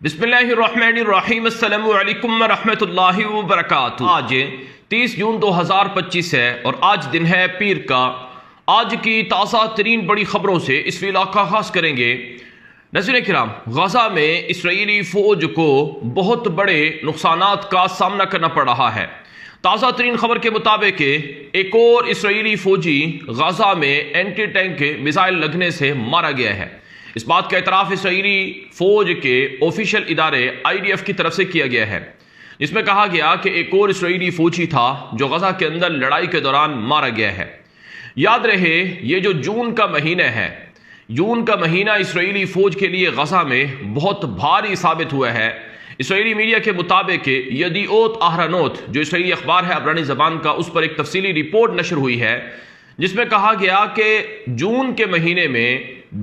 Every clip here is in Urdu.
بسم اللہ الرحمن الرحیم، السلام علیکم ورحمۃ اللہ وبرکاتہ۔ آج 30 جون 2025 ہے اور آج دن ہے پیر کا۔ آج کی تازہ ترین بڑی خبروں سے اس ویلا کا آغاز کریں گے۔ ناظرین کرام، غزہ میں اسرائیلی فوج کو بہت بڑے نقصانات کا سامنا کرنا پڑ رہا ہے۔ تازہ ترین خبر کے مطابق ایک اور اسرائیلی فوجی غزہ میں اینٹی ٹینک میزائل لگنے سے مارا گیا ہے۔ اس بات کا اعتراف اسرائیلی فوج کے آفیشیل ادارے IDF کی طرف سے کیا گیا ہے، جس میں کہا گیا کہ ایک اور اسرائیلی فوجی تھا جو غزہ کے اندر لڑائی کے دوران مارا گیا ہے۔ یاد رہے، یہ جو جون کا مہینہ ہے، جون کا مہینہ اسرائیلی فوج کے لیے غزہ میں بہت بھاری ثابت ہوا ہے۔ اسرائیلی میڈیا کے مطابق یدیعوت اہرونوت جو اسرائیلی اخبار ہے عبرانی زبان کا، اس پر ایک تفصیلی رپورٹ نشر ہوئی ہے جس میں کہا گیا کہ جون کے مہینے میں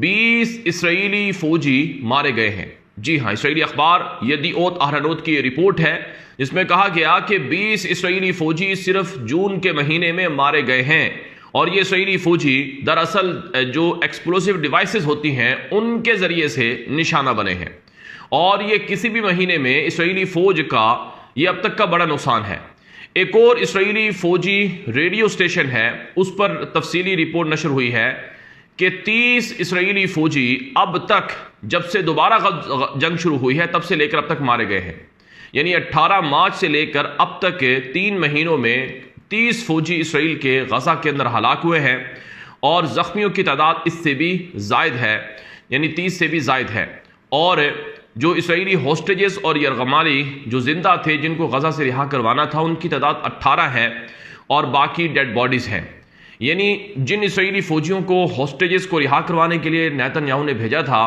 20 اسرائیلی فوجی مارے گئے ہیں۔ جی ہاں، اسرائیلی اخبار یدیعوت اہرونوت کی یہ رپورٹ ہے جس میں کہا گیا کہ 20 اسرائیلی فوجی صرف جون کے مہینے میں مارے گئے ہیں، اور یہ اسرائیلی فوجی دراصل جو ایکسپلوسیو ڈیوائسز ہوتی ہیں ان کے ذریعے سے نشانہ بنے ہیں، اور یہ کسی بھی مہینے میں اسرائیلی فوج کا یہ اب تک کا بڑا نقصان ہے۔ ایک اور اسرائیلی فوجی ریڈیو اسٹیشن ہے، اس پر تفصیلی رپورٹ نشر ہوئی ہے کہ 30 اسرائیلی فوجی اب تک، جب سے دوبارہ جنگ شروع ہوئی ہے تب سے لے کر اب تک مارے گئے ہیں۔ یعنی 18 مارچ سے لے کر اب تک 3 مہینوں میں 30 فوجی اسرائیل کے غزہ کے اندر ہلاک ہوئے ہیں، اور زخمیوں کی تعداد اس سے بھی زائد ہے، یعنی 30 سے بھی زائد ہے۔ اور جو اسرائیلی ہوسٹیجز اور یرغمالی جو زندہ تھے جن کو غزہ سے رہا کروانا تھا، ان کی تعداد 18 ہے، اور باقی ڈیڈ باڈیز ہیں۔ یعنی جن اسرائیلی فوجیوں کو ہوسٹیجز کو رہا کروانے کے لیے نیتن یاہو نے بھیجا تھا،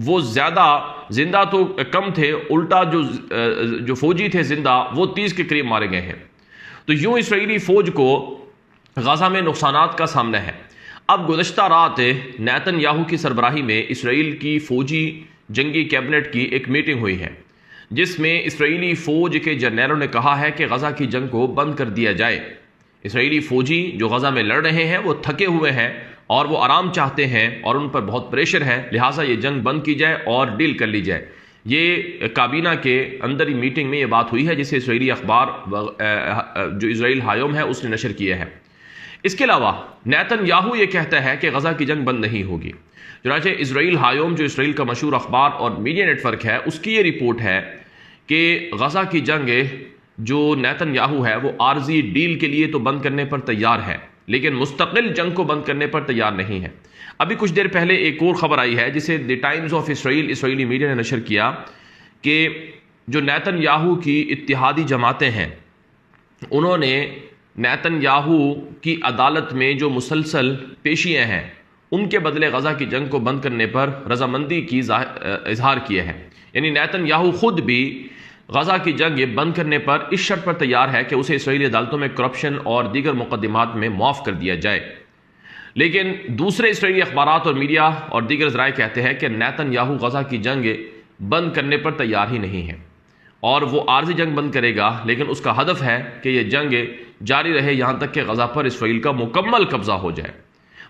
وہ زیادہ زندہ تو کم تھے، الٹا جو فوجی تھے زندہ وہ 30 کے قریب مارے گئے ہیں۔ تو یوں اسرائیلی فوج کو غزہ میں نقصانات کا سامنا ہے۔ اب گزشتہ رات نیتن یاہو کی سربراہی میں اسرائیل کی فوجی جنگی کیبنٹ کی ایک میٹنگ ہوئی ہے، جس میں اسرائیلی فوج کے جرنیلوں نے کہا ہے کہ غزہ کی جنگ کو بند کر دیا جائے۔ اسرائیلی فوجی جو غزہ میں لڑ رہے ہیں وہ تھکے ہوئے ہیں اور وہ آرام چاہتے ہیں، اور ان پر بہت پریشر ہے، لہٰذا یہ جنگ بند کی جائے اور ڈیل کر لی جائے۔ یہ کابینہ کے اندر ہی میٹنگ میں یہ بات ہوئی ہے، جسے اسرائیلی اخبار جو اسرائیل ہایوم ہے اس نے نشر کیا ہے۔ اس کے علاوہ نیتن یاہو یہ کہتا ہے کہ غزہ کی جنگ بند نہیں ہوگی۔ چنانچہ اسرائیل ہایوم جو اسرائیل کا مشہور اخبار اور میڈیا نیٹ ورک ہے، اس کی یہ رپورٹ ہے کہ غزہ کی جنگ جو نیتن یاہو ہے وہ عارضی ڈیل کے لیے تو بند کرنے پر تیار ہے، لیکن مستقل جنگ کو بند کرنے پر تیار نہیں ہے۔ ابھی کچھ دیر پہلے ایک اور خبر آئی ہے جسے دی ٹائمز آف اسرائیل اسرائیلی میڈیا نے نشر کیا کہ جو نیتن یاہو کی اتحادی جماعتیں ہیں، انہوں نے نیتن یاہو کی عدالت میں جو مسلسل پیشیاں ہیں ان کے بدلے غزہ کی جنگ کو بند کرنے پر رضامندی کی اظہار کیا ہے۔ یعنی نیتن یاہو خود بھی غزہ کی جنگ بند کرنے پر اس شرط پر تیار ہے کہ اسے اسرائیلی عدالتوں میں کرپشن اور دیگر مقدمات میں معاف کر دیا جائے، لیکن دوسرے اسرائیلی اخبارات اور میڈیا اور دیگر ذرائع کہتے ہیں کہ نیتن یاہو غزہ کی جنگ بند کرنے پر تیار ہی نہیں ہے، اور وہ عارضی جنگ بند کرے گا، لیکن اس کا ہدف ہے کہ یہ جنگ جاری رہے یہاں تک کہ غزہ پر اسرائیل کا مکمل قبضہ ہو جائے۔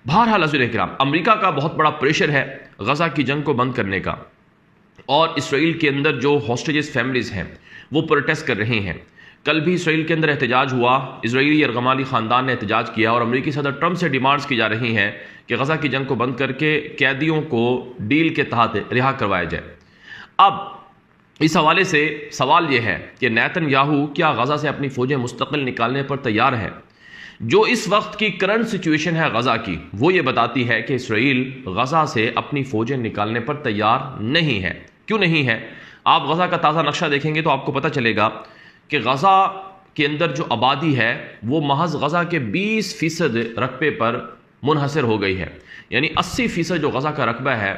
بہرحال ناظرین کرام، امریکہ کا بہت بڑا پریشر ہے غزہ کی جنگ کو بند کرنے کا، اور اسرائیل کے اندر جو ہوسٹیجز فیملیز ہیں وہ پروٹیسٹ کر رہی ہیں۔ کل بھی اسرائیل کے اندر احتجاج ہوا، اسرائیلی یرغمالی خاندان نے احتجاج کیا، اور امریکی صدر ٹرمپ سے ڈیمانڈز کی جا رہی ہیں کہ غزہ کی جنگ کو بند کر کے قیدیوں کو ڈیل کے تحت رہا کروایا جائے۔ اب اس حوالے سے سوال یہ ہے کہ نیتن یاہو کیا غزہ سے اپنی فوجیں مستقل نکالنے پر تیار ہے؟ جو اس وقت کی کرنٹ سچویشن ہے غزہ کی، وہ یہ بتاتی ہے کہ اسرائیل غزہ سے اپنی فوجیں نکالنے پر تیار نہیں ہے۔ کیوں نہیں ہے؟ آپ غزہ کا تازہ نقشہ دیکھیں گے تو آپ کو پتہ چلے گا کہ غزہ کے اندر جو آبادی ہے وہ محض غزہ کے 20% رقبے پر منحصر ہو گئی ہے۔ یعنی 80% جو غزہ کا رقبہ ہے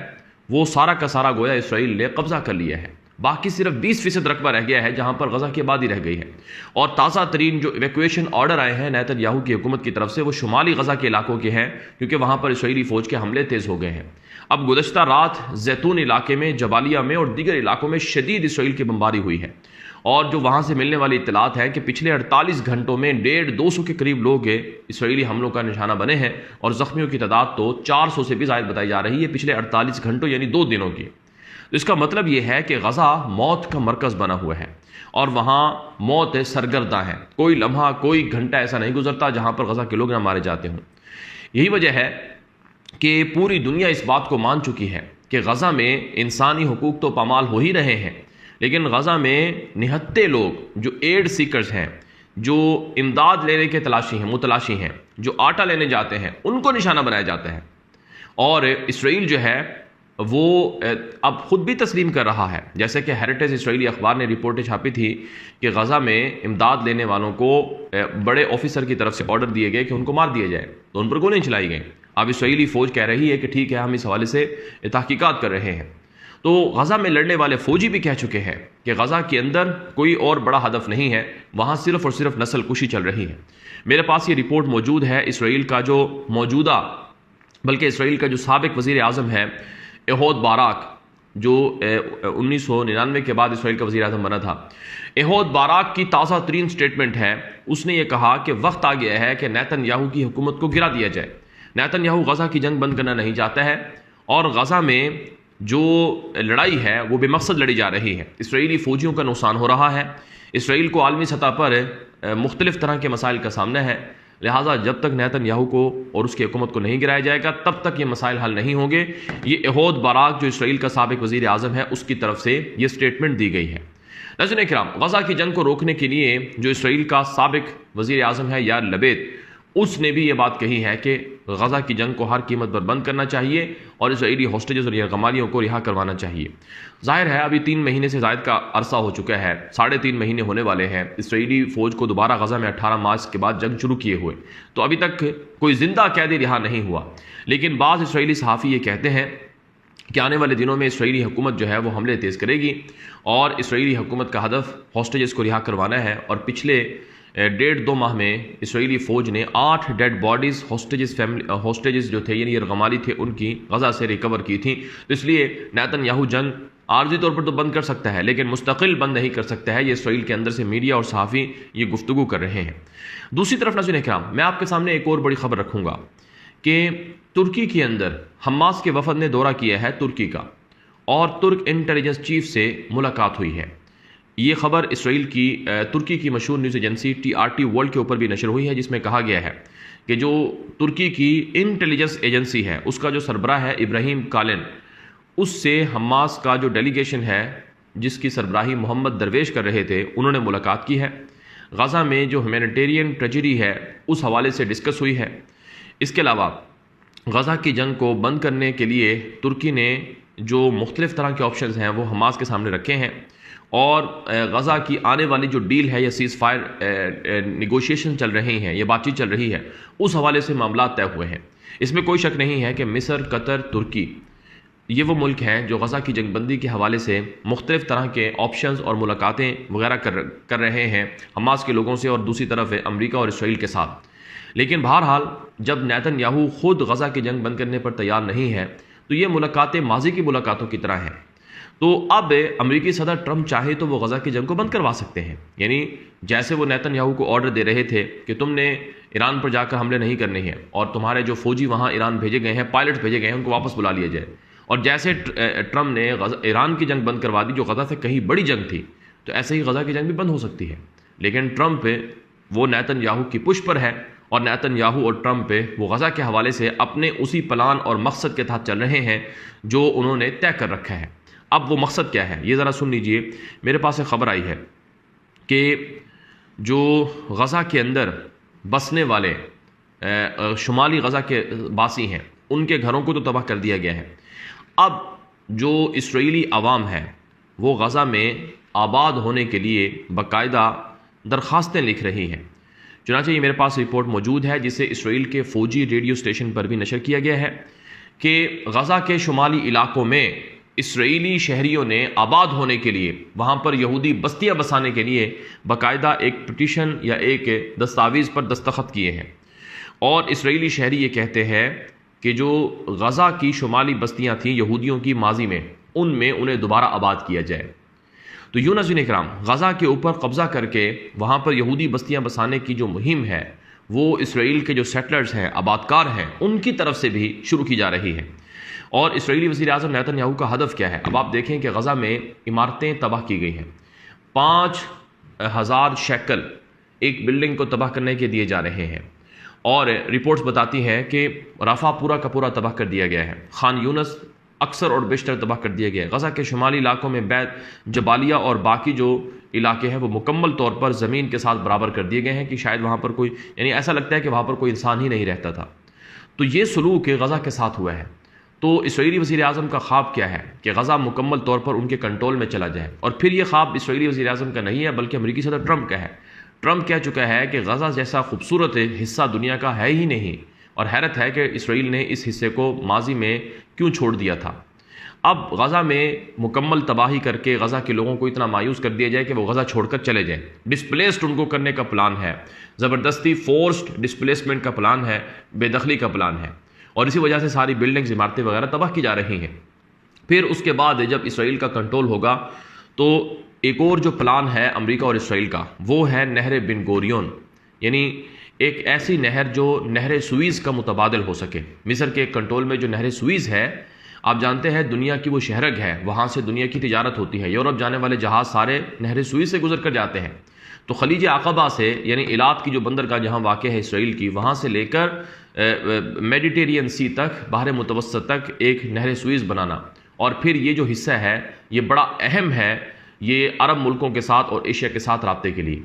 وہ سارا کا سارا گویا اسرائیل نے قبضہ کر لیا ہے، باقی صرف 20% رقبہ رہ گیا ہے جہاں پر غزہ کی آبادی رہ گئی ہے۔ اور تازہ ترین جو ایویکویشن آرڈر آئے ہیں نیتن یاہو کی حکومت کی طرف سے، وہ شمالی غزہ کے علاقوں کے ہیں، کیونکہ وہاں پر اسرائیلی فوج کے حملے تیز ہو گئے ہیں۔ اب گزشتہ رات زیتون علاقے میں، جبالیہ میں اور دیگر علاقوں میں شدید اسرائیل کی بمباری ہوئی ہے، اور جو وہاں سے ملنے والی اطلاعات ہے کہ پچھلے 48 گھنٹوں میں 150-200 کے قریب لوگ اسرائیلی حملوں کا نشانہ بنے ہیں، اور زخمیوں کی تعداد تو 400 سے بھی زائد بتائی جا رہی ہے پچھلے 48 گھنٹوں یعنی 2 دنوں کی۔ تو اس کا مطلب یہ ہے کہ غزہ موت کا مرکز بنا ہوا ہے اور وہاں موت سرگرداں ہے، کوئی لمحہ کوئی گھنٹہ ایسا نہیں گزرتا جہاں پر غزہ کے لوگ نہ مارے جاتے ہوں۔ یہی وجہ ہے کہ پوری دنیا اس بات کو مان چکی ہے کہ غزہ میں انسانی حقوق تو پامال ہو ہی رہے ہیں، لیکن غزہ میں نہتے لوگ جو ایڈ سیکرز ہیں، جو امداد لینے کے متلاشی ہیں، جو آٹا لینے جاتے ہیں، ان کو نشانہ بنایا جاتا ہے۔ اور اسرائیل جو ہے وہ اب خود بھی تسلیم کر رہا ہے، جیسے کہ ہیریٹیج اسرائیلی اخبار نے رپورٹیں چھاپی تھی کہ غزہ میں امداد لینے والوں کو بڑے آفیسر کی طرف سے آرڈر دیے گئے کہ ان کو مار دیا جائے، تو ان پر گولیاں چلائی گئیں۔ اب اسرائیلی فوج کہہ رہی ہے کہ ٹھیک ہے، ہم اس حوالے سے تحقیقات کر رہے ہیں۔ تو غزہ میں لڑنے والے فوجی بھی کہہ چکے ہیں کہ غزہ کے اندر کوئی اور بڑا ہدف نہیں ہے، وہاں صرف اور صرف نسل کشی چل رہی ہے۔ میرے پاس یہ رپورٹ موجود ہے اسرائیل کا جو موجودہ بلکہ اسرائیل کا جو سابق وزیر اعظم ہے ایہود باراک، جو 1999 کے بعد اسرائیل کا وزیر اعظم بنا تھا، ایہود باراک کی تازہ ترین سٹیٹمنٹ ہے۔ اس نے یہ کہا کہ وقت آ گیا ہے کہ نیتن یاہو کی حکومت کو گرا دیا جائے۔ نیتن یاہو غزہ کی جنگ بند کرنا نہیں چاہتا ہے اور غزہ میں جو لڑائی ہے وہ بے مقصد لڑی جا رہی ہے۔ اسرائیلی فوجیوں کا نقصان ہو رہا ہے، اسرائیل کو عالمی سطح پر مختلف طرح کے مسائل کا سامنا ہے، لہٰذا جب تک نیتن یاہو کو اور اس کی حکومت کو نہیں گرایا جائے گا تب تک یہ مسائل حل نہیں ہوں گے۔ یہ ایہود باراک جو اسرائیل کا سابق وزیر اعظم ہے اس کی طرف سے یہ سٹیٹمنٹ دی گئی ہے۔ ناظرین اکرام، غزہ کی جنگ کو روکنے کے لیے جو اسرائیل کا سابق وزیر اعظم ہے یار لپیڈ، اس نے بھی یہ بات کہی ہے کہ غزہ کی جنگ کو ہر قیمت پر بند کرنا چاہیے اور اسرائیلی ہاسٹیجز اور یرغمالیوں کو رہا کروانا چاہیے۔ ظاہر ہے ابھی 3 مہینے سے زائد کا عرصہ ہو چکا ہے، 3.5 مہینے ہونے والے ہیں اسرائیلی فوج کو دوبارہ غزہ میں 18 مارچ کے بعد جنگ شروع کیے ہوئے، تو ابھی تک کوئی زندہ قیدی رہا نہیں ہوا۔ لیکن بعض اسرائیلی صحافی یہ کہتے ہیں کہ آنے والے دنوں میں اسرائیلی حکومت جو ہے وہ حملے تیز کرے گی اور اسرائیلی حکومت کا ہدف ہاسٹیجز کو رہا کروانا ہے، اور پچھلے 1.5-2 ماہ میں اسرائیلی فوج نے 8 ڈیڈ باڈیز ہاسٹیجز جو تھے یعنی یرغمالی تھے ان کی غزہ سے ریکور کی تھیں۔ تو اس لیے نیتن یاہو جنگ عارضی طور پر تو بند کر سکتا ہے لیکن مستقل بند نہیں کر سکتا ہے، یہ اسرائیل کے اندر سے میڈیا اور صحافی یہ گفتگو کر رہے ہیں۔ دوسری طرف ناظرین اکرام، میں آپ کے سامنے ایک اور بڑی خبر رکھوں گا کہ ترکی کے اندر حماس کے وفد نے دورہ کیا ہے ترکی کا، اور ترک انٹیلیجنس چیف سے ملاقات ہوئی ہے۔ یہ خبر اسرائیل کی ترکی کی مشہور نیوز ایجنسی TRT ورلڈ کے اوپر بھی نشر ہوئی ہے، جس میں کہا گیا ہے کہ جو ترکی کی انٹیلیجنس ایجنسی ہے اس کا جو سربراہ ہے ابراہیم کالن، اس سے حماس کا جو ڈیلیگیشن ہے جس کی سربراہی محمد درویش کر رہے تھے، انہوں نے ملاقات کی ہے۔ غزہ میں جو ہیومینیٹیرین ٹریجڈی ہے اس حوالے سے ڈسکس ہوئی ہے۔ اس کے علاوہ غزہ کی جنگ کو بند کرنے کے لیے ترکی نے جو مختلف طرح کے آپشنز ہیں وہ حماس کے سامنے رکھے ہیں، اور غزہ کی آنے والی جو ڈیل ہے یا سیز فائر نیگوشیشن چل رہی ہیں، یہ بات چیت چل رہی ہے، اس حوالے سے معاملات طے ہوئے ہیں۔ اس میں کوئی شک نہیں ہے کہ مصر، قطر، ترکی یہ وہ ملک ہیں جو غزہ کی جنگ بندی کے حوالے سے مختلف طرح کے آپشنز اور ملاقاتیں وغیرہ کر رہے ہیں حماس کے لوگوں سے، اور دوسری طرف امریکہ اور اسرائیل کے ساتھ۔ لیکن بہرحال جب نیتن یاہو خود غزہ کی جنگ بند کرنے پر تیار نہیں ہے تو یہ ملاقاتیں ماضی کی ملاقاتوں کی طرح ہیں۔ تو اب امریکی صدر ٹرمپ چاہے تو وہ غزہ کی جنگ کو بند کروا سکتے ہیں، یعنی جیسے وہ نیتن یاہو کو آرڈر دے رہے تھے کہ تم نے ایران پر جا کر حملے نہیں کرنے ہیں اور تمہارے جو فوجی وہاں ایران بھیجے گئے ہیں، پائلٹ بھیجے گئے ہیں، ان کو واپس بلا لیا جائے، اور جیسے ٹرمپ نے ایران کی جنگ بند کروا دی جو غزہ سے کہیں بڑی جنگ تھی، تو ایسے ہی غزہ کی جنگ بھی بند ہو سکتی ہے۔ لیکن ٹرمپ وہ نیتن یاہو کی پش پر ہے، اور نیتن یاہو اور ٹرمپ وہ غزہ کے حوالے سے اپنے اسی پلان اور مقصد کے تحت چل رہے ہیں جو انہوں نے طے کر رکھا ہے۔ اب وہ مقصد کیا ہے یہ ذرا سن لیجئے۔ میرے پاس ایک خبر آئی ہے کہ جو غزہ کے اندر بسنے والے شمالی غزہ کے باسی ہیں ان کے گھروں کو تو تباہ کر دیا گیا ہے، اب جو اسرائیلی عوام ہے وہ غزہ میں آباد ہونے کے لیے باقاعدہ درخواستیں لکھ رہی ہیں۔ چنانچہ یہ میرے پاس رپورٹ موجود ہے جسے اسرائیل کے فوجی ریڈیو اسٹیشن پر بھی نشر کیا گیا ہے کہ غزہ کے شمالی علاقوں میں اسرائیلی شہریوں نے آباد ہونے کے لیے، وہاں پر یہودی بستیاں بسانے کے لیے باقاعدہ ایک پٹیشن یا ایک دستاویز پر دستخط کیے ہیں، اور اسرائیلی شہری یہ کہتے ہیں کہ جو غزہ کی شمالی بستیاں تھیں یہودیوں کی ماضی میں، ان میں انہیں دوبارہ آباد کیا جائے۔ تو یوں ناظرین اکرام، غزہ کے اوپر قبضہ کر کے وہاں پر یہودی بستیاں بسانے کی جو مہم ہے وہ اسرائیل کے جو سیٹلرز ہیں، آباد کار ہیں، ان کی طرف سے بھی شروع کی جا رہی ہے۔ اور اسرائیلی وزیر اعظم نیتن یاہو کا ہدف کیا ہے؟ اب آپ دیکھیں کہ غزہ میں عمارتیں تباہ کی گئی ہیں، 5,000 شیکل ایک بلڈنگ کو تباہ کرنے کے دیے جا رہے ہیں، اور رپورٹس بتاتی ہیں کہ رفح پورا کا پورا تباہ کر دیا گیا ہے، خان یونس اکثر اور بیشتر تباہ کر دیا گیا ہے، غزہ کے شمالی علاقوں میں بیت جبالیہ اور باقی جو علاقے ہیں وہ مکمل طور پر زمین کے ساتھ برابر کر دیے گئے ہیں کہ شاید وہاں پر کوئی، یعنی ایسا لگتا ہے کہ وہاں پر کوئی انسان ہی نہیں رہتا تھا۔ تو یہ سلوک غزہ کے ساتھ ہوا ہے۔ تو اسرائیلی وزیر اعظم کا خواب کیا ہے کہ غزہ مکمل طور پر ان کے کنٹرول میں چلا جائے، اور پھر یہ خواب اسرائیلی وزیر اعظم کا نہیں ہے بلکہ امریکی صدر ٹرمپ کا ہے۔ ٹرمپ کہہ چکا ہے کہ غزہ جیسا خوبصورت حصہ دنیا کا ہے ہی نہیں، اور حیرت ہے کہ اسرائیل نے اس حصے کو ماضی میں کیوں چھوڑ دیا تھا۔ اب غزہ میں مکمل تباہی کر کے غزہ کے لوگوں کو اتنا مایوس کر دیا جائے کہ وہ غزہ چھوڑ کر چلے جائیں، ڈسپلیسڈ ان کو کرنے کا پلان ہے، زبردستی فورسڈ ڈسپلیسمنٹ کا پلان ہے، بے دخلی کا پلان ہے، اور اسی وجہ سے ساری بلڈنگز، عمارتیں وغیرہ تباہ کی جا رہی ہیں۔ پھر اس کے بعد جب اسرائیل کا کنٹرول ہوگا تو ایک اور جو پلان ہے امریکہ اور اسرائیل کا، وہ ہے نہر بن گوریون، یعنی ایک ایسی نہر جو نہر سوئز کا متبادل ہو سکے۔ مصر کے کنٹرول میں جو نہر سوئز ہے، آپ جانتے ہیں دنیا کی وہ شہرگ ہے، وہاں سے دنیا کی تجارت ہوتی ہے، یورپ جانے والے جہاز سارے نہر سوئز سے گزر کر جاتے ہیں۔ تو خلیج عقبہ سے، یعنی ایلات کی جو بندرگاہ جہاں واقع ہے اسرائیل کی، وہاں سے لے کر میڈیٹرین سی تک، بحر متوسط تک ایک نہر سوئز بنانا، اور پھر یہ جو حصہ ہے یہ بڑا اہم ہے یہ عرب ملکوں کے ساتھ اور ایشیا کے ساتھ رابطے کے لیے۔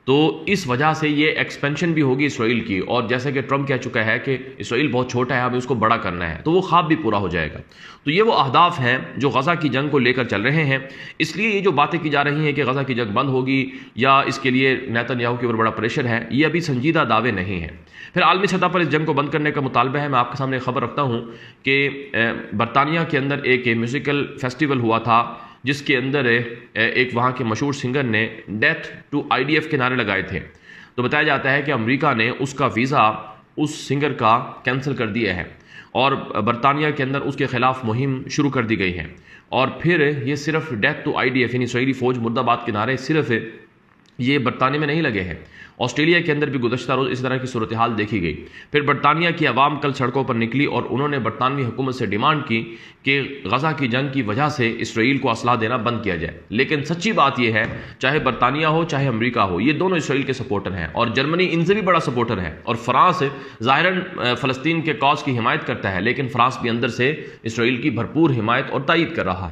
تو اس وجہ سے یہ ایکسپینشن بھی ہوگی اسرائیل کی، اور جیسا کہ ٹرمپ کہہ چکا ہے کہ اسرائیل بہت چھوٹا ہے، ہمیں اس کو بڑا کرنا ہے، تو وہ خواب بھی پورا ہو جائے گا۔ تو یہ وہ اہداف ہیں جو غزہ کی جنگ کو لے کر چل رہے ہیں۔ اس لیے یہ جو باتیں کی جا رہی ہیں کہ غزہ کی جنگ بند ہوگی یا اس کے لیے نیتن یاہو کے اوپر بڑا پریشر ہے، یہ ابھی سنجیدہ دعوے نہیں ہیں۔ پھر عالمی سطح پر اس جنگ کو بند کرنے کا مطالبہ ہے۔ میں آپ کے سامنے خبر رکھتا ہوں کہ برطانیہ کے اندر ایک میوزیکل فیسٹیول ہوا تھا جس کے اندر ایک وہاں کے مشہور سنگر نے ڈیتھ ٹو IDF کے نعرے لگائے تھے۔ تو بتایا جاتا ہے کہ امریکہ نے اس کا ویزا اس سنگر کا کینسل کر دیا ہے، اور برطانیہ کے اندر اس کے خلاف مہم شروع کر دی گئی ہے۔ اور پھر یہ صرف ڈیتھ ٹو IDF یعنی اسرائیلی فوج مردہ باد کے نعرے صرف یہ برطانیہ میں نہیں لگے ہیں، آسٹریلیا کے اندر بھی گزشتہ روز اس طرح کی صورتحال دیکھی گئی۔ پھر برطانیہ کی عوام کل سڑکوں پر نکلی اور انہوں نے برطانوی حکومت سے ڈیمانڈ کی کہ غزہ کی جنگ کی وجہ سے اسرائیل کو اسلحہ دینا بند کیا جائے۔ لیکن سچی بات یہ ہے، چاہے برطانیہ ہو چاہے امریکہ ہو، یہ دونوں اسرائیل کے سپورٹر ہیں، اور جرمنی ان سے بھی بڑا سپورٹر ہے، اور فرانس ظاہراً فلسطین کے کاز کی حمایت کرتا ہے، لیکن فرانس بھی اندر سے اسرائیل کی بھرپور حمایت اور تائید کر رہا ہے۔